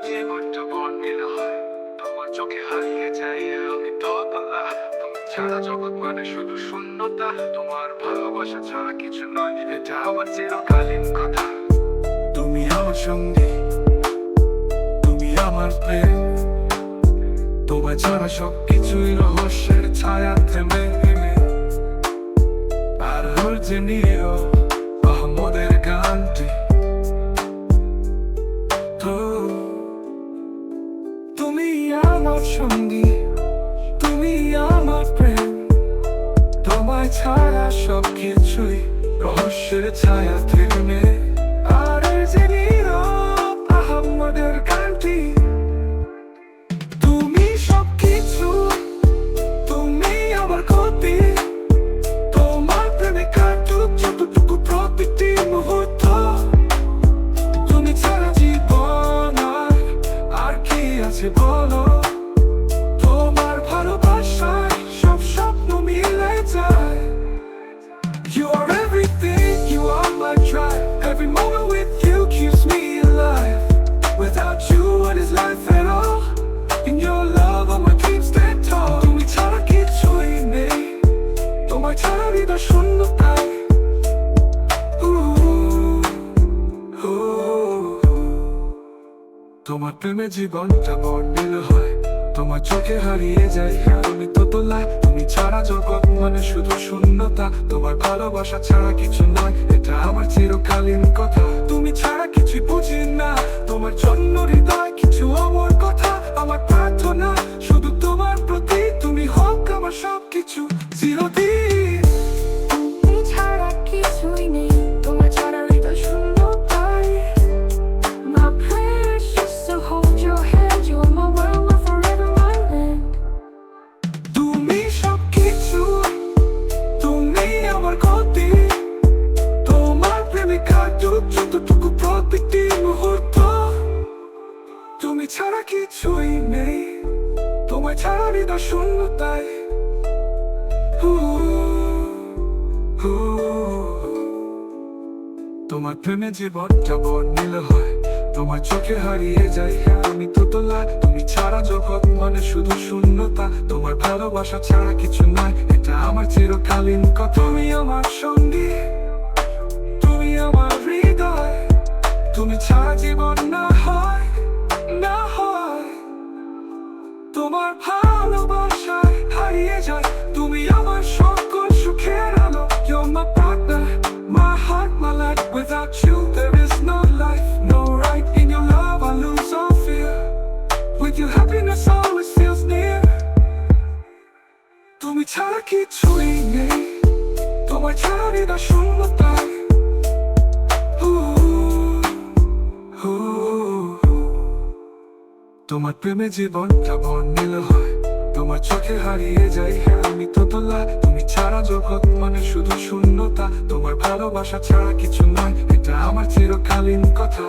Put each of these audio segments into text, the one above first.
জীবনটা বর্ণিল হয় তোমার চোখে হারিয়ে যাই আমি দোতলা। তুমি ছাড়া জগৎ মানে শুধু শূন্যতা, তোমার ভালোবাসা ছাড়া কিছু নয়, এটা আমার চিরকালীন কথা। তুমি আমার সঙ্গী, তুমি আমার প্রেম, তোমায় ছাড়া সবকিছুই রহস্যের ছায়া থেমে আর হচ্ছে নিও আহমদের গানটি। তুমি আমার সঙ্গী, তুমি আমার প্রেম, তোমায় ছাড়া সবকিছুই রহস্যের ছায়া থেমে আর যে নীরব আহমদের গানটি। তুমি সবকিছু, তুমি আমার ক্ষতি, তোমার প্রেমে কাটুক যতটুকু প্রতিটি মুহূর্ত। তুমি ছাড়া জীবন আর কি আছে বলো, তোমার ভালোবাসায় সব স্বপ্ন মিলে যায়। You are everything, you are my drive, every moment with you keeps me alive. Without you, what is life at all? In your love, all my dreams stand tall. তুমি ছাড়া কিছুই নেই, তোমার ছাড়া হৃদয় শূন্যতায়। তোমার প্রেমে জীবনটা বর্ণিল হয়, তোমার চোখে হারিয়ে যাই আমি দোতলায়। তুমি ছাড়া জগৎ মানে শুধু শূন্যতা, তোমার ভালোবাসা ছাড়া কিছু নয়, এটা আমার চিরকালীন কথা। তুমি ছাড়া কিছুই বুঝি না, তোমার জন্য হৃদয় কিছু অমর কথা। আমার প্রার্থনা শুধু তোমার প্রতি, তুমি হোক আমার সবকিছু চিরদিন। তুমি ছাড়া কিছুই নেই, তোমার ছাড়া হৃদয় শূন্যতায়। My precious, so hold your hand, you are my world, we're forever my land. তুমি সবকিছু, তুমি আমার ক্ষতি, তোমার প্রেমে কাটুক যতটুকু প্রতিটি মুহূর্ত। তুমি ছাড়া কিছুই নেই, তোমার ছাড়া হৃদয় শূন্যতায়। তোমার প্রেমে জীবনটা বর্ণিল হয়, তোমার চোখে হারিয়ে যাই আমি দোতলা। তুমি ছাড়া জগৎ মানে শুধু শূন্যতা, তোমার ভালোবাসা ছাড়া কিছু নয়, এটা আমার চিরকালীন কথা। তুমি আমার সঙ্গী, তুমি আমার হৃদয়, তুমি ছাড়া জীবন না হয়, না হয়। তোমার ভালোবাসায় হারিয়ে যায়, তুমি আমার সকল সুখের আলো। You're my partner, my heart, my life. Without you there is no life, no right. In your love I lose all fear, with your happiness always feels near. তুমি ছাড়া কিছুই নেই, তোমার ছাড়া হৃদয় শূন্যতায়। তোমার প্রেমে জীবনটা বর্ণিল হয়, তোমার চোখে হারিয়ে যাই আমি দোতলা। তুমি ছাড়া জগৎ মানে শুধু শূন্যতা, তোমার ভালোবাসা ছাড়া কিছু নয়, এটা আমার চিরকালীন কথা।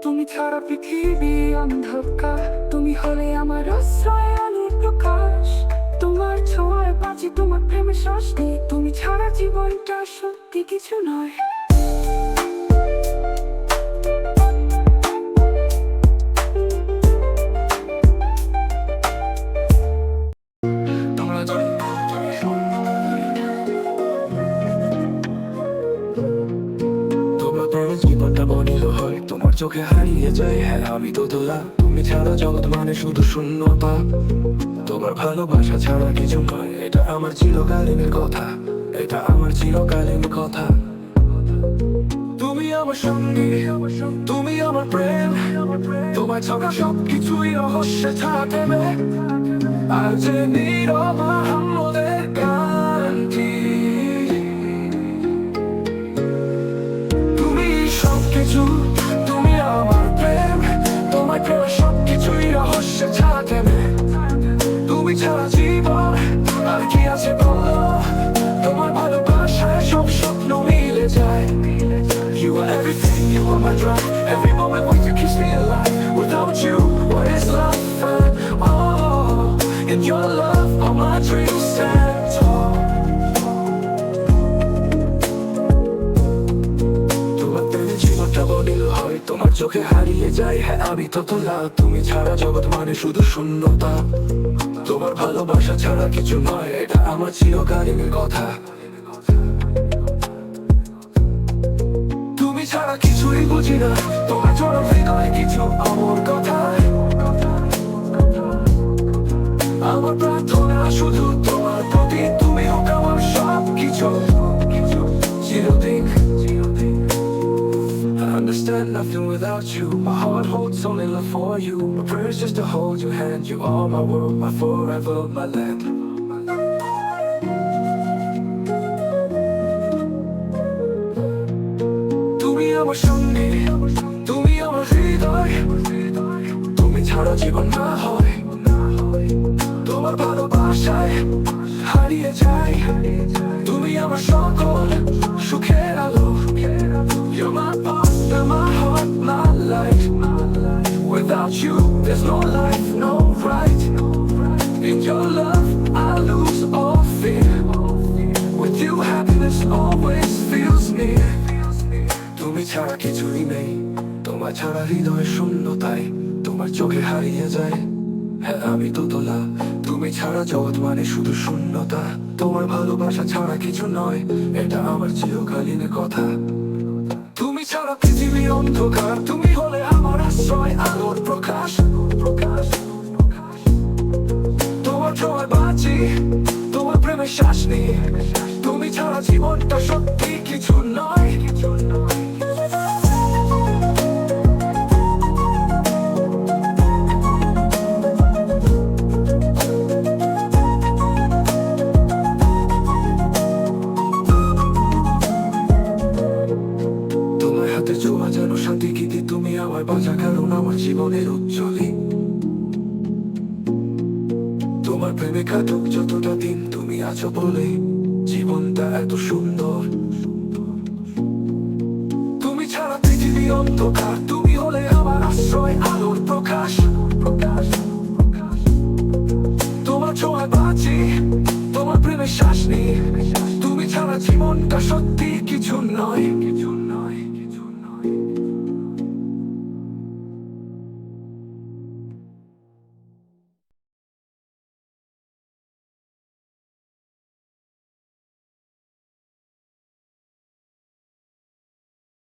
তুমি ছাড়া পৃথিবী অন্ধকার, তুমি হলে আমার আশ্রয় আলোর প্রকাশ। তোমার ছোঁয়ায় বাঁচি, তোমার প্রেমে শ্বাস নেই, তুমি ছাড়া জীবনটা সত্যি কিছু নয়। তোমার প্রেমে জীবনটা বর্ণিল হয়, তোমার চোখে হারিয়ে যাই আমি দোতলা। তুমি ছাড়া জগৎ মানে শুধু শূন্যতা, তোমার ভালোবাসা ছাড়া কিছু নয়, এটা আমার চিরকালীন কথা, এটা আমার চিরকালীন কথা। তুমি আমার সঙ্গী, তুমি আমার প্রেম, তোমায় ছাড়া সবকিছুই রহস্যে ছায়া থেমে আর যে নীরব আহমদের গানটি। তুমি সবকিছু, তুমি আমার প্রেম, তোমার প্রেমে সবকিছুই রহস্যে ছায়া থেমে। তুমি ছাড়া জীবন আর কি আছে বলো, তোমার ভালোবাসায় সব স্বপ্ন মিলে যায়। You are everything, you are my drive, every moment with you keeps me alive. Without you, what is life? Oh, in your love, all my dreams stand tall. তোমার প্রেমে জীবনটা বর্ণিল হয়, তোমার চোখে হারিয়ে যাই, হ্যাঁ আমি তোতলা। তুমি ছাড়া জগৎ মানে শুধু শূন্যতা। তোমার ভালোবাসা ছাড়া কিছু নয়, এটা আমার চিরকালীন কথা। তুমি ছাড়া কিছুই বুঝি না, তোমার চরম হৃদয় কিছু আমার কথা। আমার প্রার্থনা শুধু তোমার প্রতি, তুমি হোক আমার সব কিছু চিরদিন। I understand nothing without you. My heart holds only love for you. My prayer is just to hold your hand. You are my world, my forever, my land. তুমি আমার সঙ্গে, তুমি আমার হৃদয়। তুমি ছাড়া জীবন না হয়, তোমার ভালোবাসায় হারিয়ে যাই। তুমি আমার সকল সুখের আলো। You're my partner, my heart, my life. Without you, there's no life, no right. In your love, I lose all fear. With you, happiness always feels near. তুমি ছাড়া কিছুই নেই, তোমার ছাড়া হৃদয় শূন্যতায়। তোমার চোখে হারিয়ে যায়, হ্যাঁ আমি তোতলা। তুমি ছাড়া জগৎ মানে শুধু শূন্যতা। তোমার ভালোবাসা ছাড়া কিছু নয়, এটা আমার চিরকালীন কথা। তুমি ছাড়া পৃথিবী অন্ধকার, তুমি হলে আমার আশ্রয়, আলোর প্রকাশ। তোমার ছোঁয়ায় বাঁচি, তোমার প্রেমে শ্বাস নিই। তুমি ছাড়া জীবনটা সত্যি কিছু নয়। তোমার হাতে ছোঁয়া যেন শান্তি গীতি, তুমি আমার বাঁচা কারণ আমার জীবনের উজ্জ্বলী। তোমার প্রেমে কাটুক যতটা দিন, তুমি আছো বলে জীবনটা এত সুন্দর। তুমি ছাড়া পৃথিবী অন্ধকার, তুমি হলে আমার আশ্রয়,